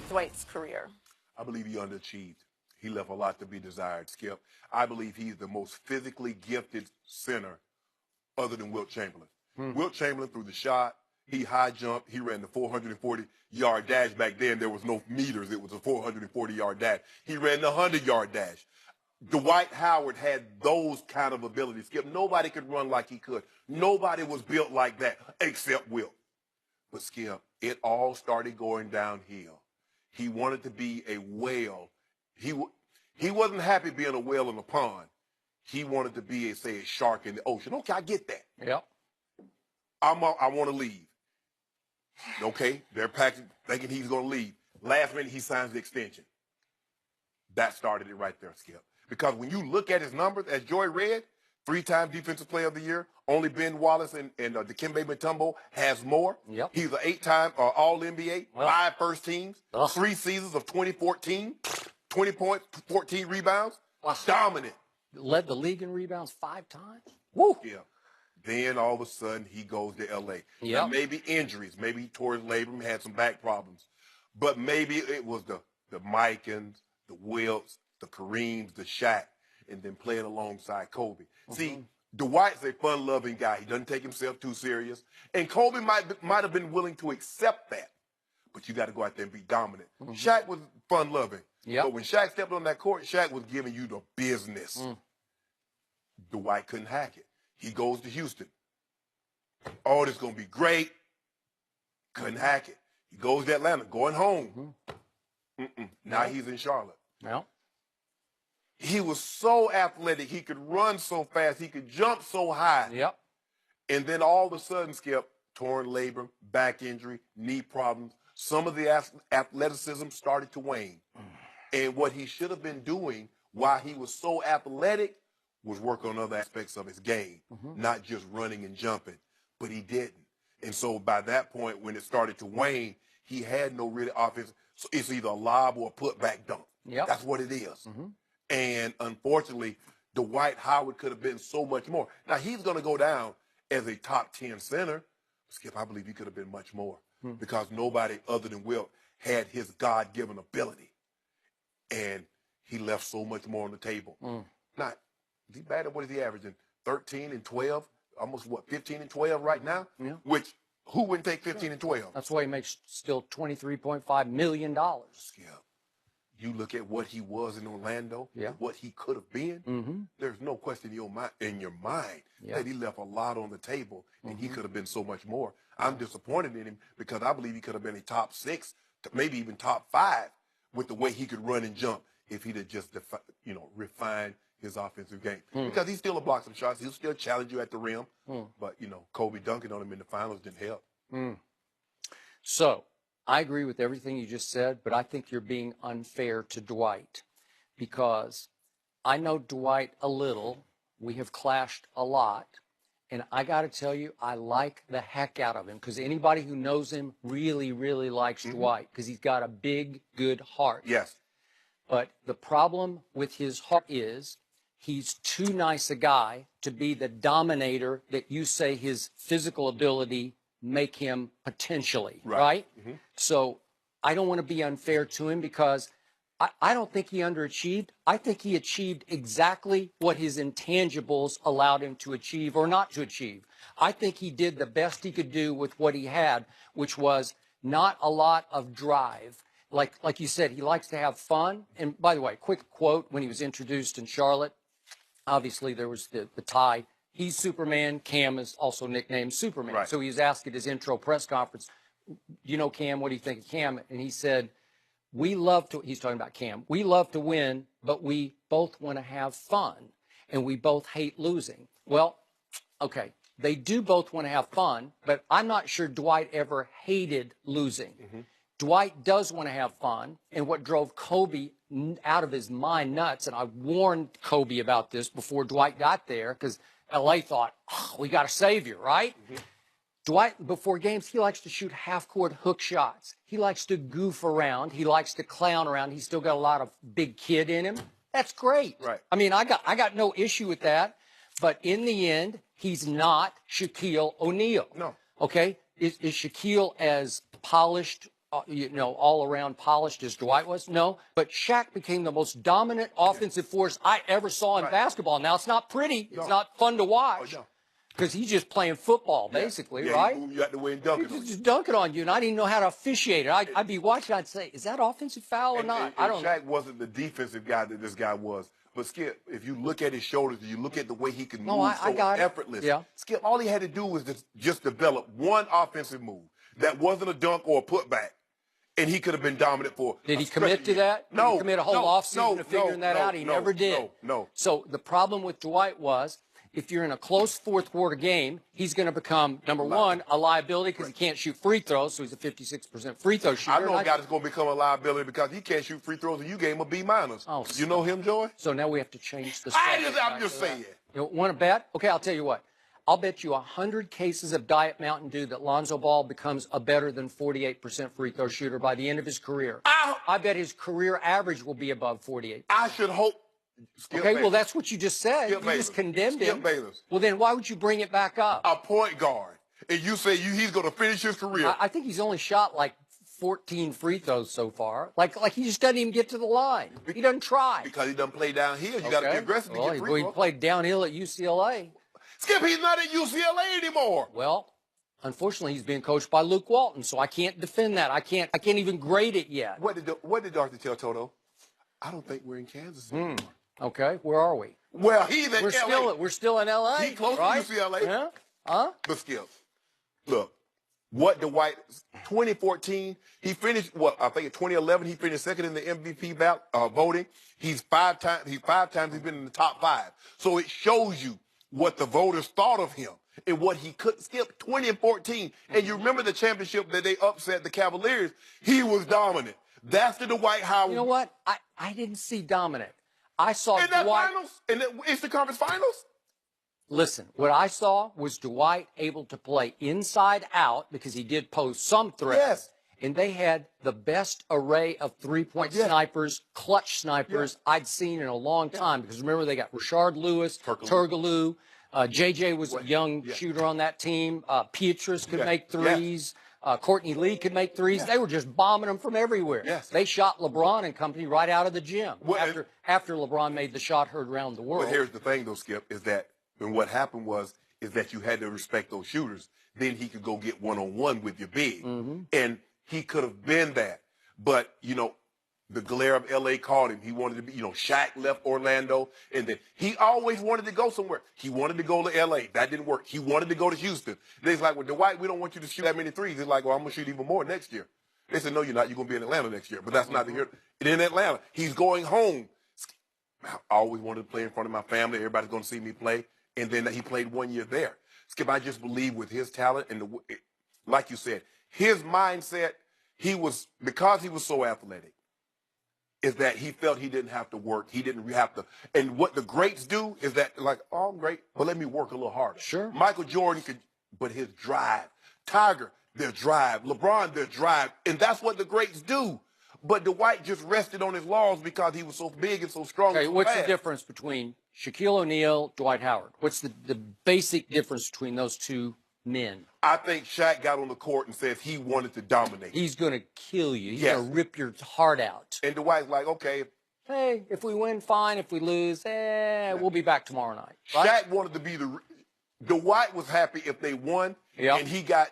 Dwight's career? I believe he underachieved. He left a lot to be desired, Skip. I believe he's the most physically gifted center other than Wilt Chamberlain. Wilt Chamberlain threw the shot. He high jumped. He ran the 440-yard dash. Back then, there was no meters. It was a 440-yard dash. He ran the 100-yard dash. Dwight Howard had those kind of abilities, Skip. Nobody could run like he could. Nobody was built like that except Wilt. But, Skip, it all started going downhill. He wanted to be a whale. He wasn't happy being a whale in a pond. He wanted to be, say, a shark in the ocean. Okay, I get that. Yep. I want to leave. Okay, they're packing, thinking he's going to leave. Last minute, he signs the extension. That started it right there, Skip. Because when you look at his numbers, as Joy read, 3-time Defensive Player of the Year, only Ben Wallace and Dikembe Mutombo has more. Yep. He's an 8-time All-NBA, Well, 5 first teams, 3 seasons of 2014, 20 points, 14 rebounds. Wow. Dominant. Led the league in rebounds 5 times. Woo! Yeah. Then all of a sudden he goes to L.A. Yep. Now, maybe injuries, maybe he tore his labrum, had some back problems, but maybe it was the Mikens, the Wilts, the Kareems, the Shaq, and then playing alongside Kobe. See, Dwight's a fun-loving guy. He doesn't take himself too serious, and Kobe might have been willing to accept that, but you got to go out there and be dominant. Shaq was fun-loving, but when Shaq stepped on that court, Shaq was giving you the business. Dwight couldn't hack it. He goes to Houston. Oh, this is going to be great. Couldn't hack it. He goes to Atlanta, going home. Now he's in Charlotte. Yeah. He was so athletic. He could run so fast. He could jump so high. Yep. And then all of a sudden, Skip, torn labrum, back injury, knee problems. Some of the athleticism started to wane. And what he should have been doing while he was so athletic was work on other aspects of his game, not just running and jumping. But he didn't. And so by that point, when it started to wane, he had no really offense. So it's either a lob or a putback dunk. Yep. That's what it is. And unfortunately, Dwight Howard could have been so much more. Now, he's going to go down as a top 10 center. Skip, I believe he could have been much more because nobody other than Wilt had his God-given ability. And he left so much more on the table. Not, he's bad at what is he averaging? 13 and 12, almost what, 15 and 12 right now? Yeah. Which, who wouldn't take 15 and 12? That's why he makes still $23.5 million. Skip, you look at what he was in Orlando, what he could have been, there's no question in your mind that he left a lot on the table and he could have been so much more. I'm disappointed in him because I believe he could have been a top 6, maybe even top 5 with the way he could run and jump if he'd have just refined his offensive game. Because he still blocks some shots. He'll still challenge you at the rim. But, Kobe dunking on him in the finals didn't help. So, I agree with everything you just said, but I think you're being unfair to Dwight because I know Dwight a little. We have clashed a lot. And I got to tell you, I like the heck out of him because anybody who knows him really, really likes Dwight because he's got a big, good heart. Yes. But the problem with his heart is he's too nice a guy to be the dominator that you say his physical ability make him potentially, right? So I don't want to be unfair to him because I don't think he underachieved. I think he achieved exactly what his intangibles allowed him to achieve or not to achieve. I think he did the best he could do with what he had, which was not a lot of drive. Like you said, he likes to have fun. And by the way, quick quote, when he was introduced in Charlotte, obviously there was the tie. He's Superman. Cam is also nicknamed Superman. Right. So he was asked at his intro press conference, Cam, what do you think of Cam? And he said, he's talking about Cam, we love to win, but we both want to have fun, and we both hate losing. Well, okay, they do both want to have fun, but I'm not sure Dwight ever hated losing. Dwight does want to have fun, and what drove Kobe out of his mind nuts, and I warned Kobe about this before Dwight got there, because L.A. thought, we got a savior, right? Dwight, before games, he likes to shoot half-court hook shots. He likes to goof around. He likes to clown around. He's still got a lot of big kid in him. That's great. Right. I mean, I got no issue with that. But in the end, he's not Shaquille O'Neal. No. Okay? Is Shaquille as polished all around polished as Dwight was? No, but Shaq became the most dominant offensive force I ever saw in basketball. Now, it's not pretty. It's not fun to watch. Because he's just playing football, basically, right? He moved you out the way and dunking on you. Just dunking on you, and I didn't know how to officiate it. I'd be watching, I'd say, is that offensive foul or not? I don't know. Shaq wasn't the defensive guy that this guy was. But Skip, if you look at his shoulders, you look at the way he can move so effortless. Yeah. Skip, all he had to do was just develop one offensive move that wasn't a dunk or a putback, and he could have been dominant for. Did he commit to that? No. Did he commit a whole offseason to figuring that out? He never did. No. So the problem with Dwight was, if you're in a close fourth quarter game, he's going to become, number one, a liability because he can't shoot free throws, so he's a 56% free throw shooter. I know a guy that's going to become a liability because he can't shoot free throws and you gave him a B-. Oh, you know him, Joy? So now we have to change the I'm just saying. You want to bet? Okay, I'll tell you what. I'll bet you 100 cases of Diet Mountain Dew that Lonzo Ball becomes a better than 48% free throw shooter by the end of his career. I bet his career average will be above 48. I should hope. Okay, well, that's what you just said. You just condemned him. Well, then why would you bring it back up? A point guard. And you say he's going to finish his career. I think he's only shot like 14 free throws so far. Like he just doesn't even get to the line. He doesn't try. Because he doesn't play downhill. You got to be aggressive to get free throws. He played downhill at UCLA. Skip, he's not at UCLA anymore. Well, unfortunately, he's being coached by Luke Walton, so I can't defend that. I can't even grade it yet. What did Dorothy tell Toto? I don't think we're in Kansas anymore. Okay, where are we? Well, he's in LA. We're still in LA. He's close to UCLA. Yeah. Huh? But Skip, look, what Dwight, 2014, he finished, I think in 2011, he finished second in the MVP voting. He's five times he's been in the top 5. So it shows you what the voters thought of him and what he could. Skip, 20 and 14. And you remember the championship that they upset the Cavaliers? He was dominant. That's the Dwight Howard. You know what? I didn't see dominant. I saw in that Dwight. Finals? In the Eastern Conference Finals? Listen, what I saw was Dwight able to play inside out because he did pose some threat. Yes. And they had the best array of three-point snipers, clutch snipers I'd seen in a long time. Because remember, they got Rashard Lewis, Turkoglu. JJ was a young shooter on that team. Pietrus could make threes. Courtney Lee could make threes. They were just bombing them from everywhere. They shot LeBron and company right out of the gym after LeBron made the shot heard around the world. But here's the thing, though, Skip, is that what happened is that you had to respect those shooters. Then he could go get one-on-one with your big. And he could have been that. But, the glare of L.A. called him. He wanted to be, Shaq left Orlando. And then he always wanted to go somewhere. He wanted to go to L.A. That didn't work. He wanted to go to Houston. They're like, well, Dwight, we don't want you to shoot that many threes. He's like, well, I'm going to shoot even more next year. They said, no, you're not. You're going to be in Atlanta next year. But that's not the year. And in Atlanta, he's going home. I always wanted to play in front of my family. Everybody's going to see me play. And then he played 1 year there. Skip, I just believe with his talent and, like you said, his mindset, because he was so athletic, is that he felt he didn't have to work. He didn't have to. And what the greats do is that, like, oh, I'm great, but let me work a little harder. Sure. Michael Jordan but his drive. Tiger, their drive. LeBron, their drive. And that's what the greats do. But Dwight just rested on his laurels because he was so big and so strong. Okay, what's the difference between Shaquille O'Neal, Dwight Howard? What's the basic difference between those two men? I think Shaq got on the court and said he wanted to dominate. He's going to kill you. He's going to rip your heart out. And Dwight's like, okay. Hey, if we win, fine. If we lose, we'll be back tomorrow night. Right? Shaq wanted to be Dwight was happy if they won, and he got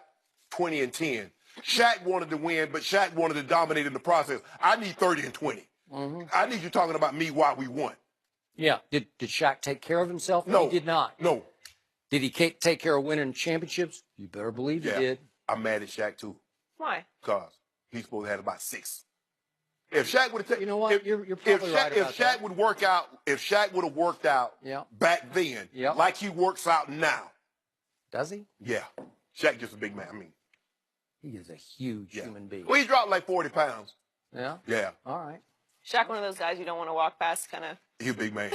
20 and 10. Shaq wanted to win, but Shaq wanted to dominate in the process. I need 30 and 20. I need you talking about me while we won. Yeah. Did Shaq take care of himself? No. He did not. No. Did he take care of winning championships? You better believe he did. I'm mad at Shaq, too. Why? Because he's supposed to have about 6. If Shaq would have taken, you know what, you're probably right about if Shaq would work out, if Shaq would have worked out back then, like he works out now. Does he? Yeah. Shaq just a big man. I mean, he is a huge human being. Well, he dropped like 40 pounds. Yeah? Yeah. All right. Shaq, one of those guys you don't want to walk past, kind of. He's a big man.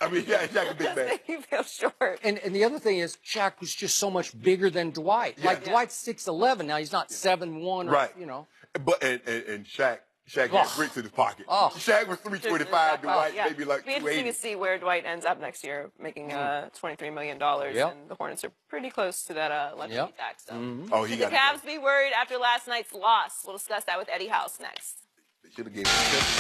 I mean, Shaq a big man. You feel short. And the other thing is, Shaq was just so much bigger than Dwight. Like, Dwight's 6'11". Now, he's not 7'1", right. Or, But, and Shaq, Shaq had bricks in his pocket. Shaq was 325. Dwight maybe like It'll be interesting 280. to see where Dwight ends up next year, making $23 million, and the Hornets are pretty close to that luxury tax. So, Oh, he should the got Cavs be worried after last night's loss? We'll discuss that with Eddie House next. They should have gave him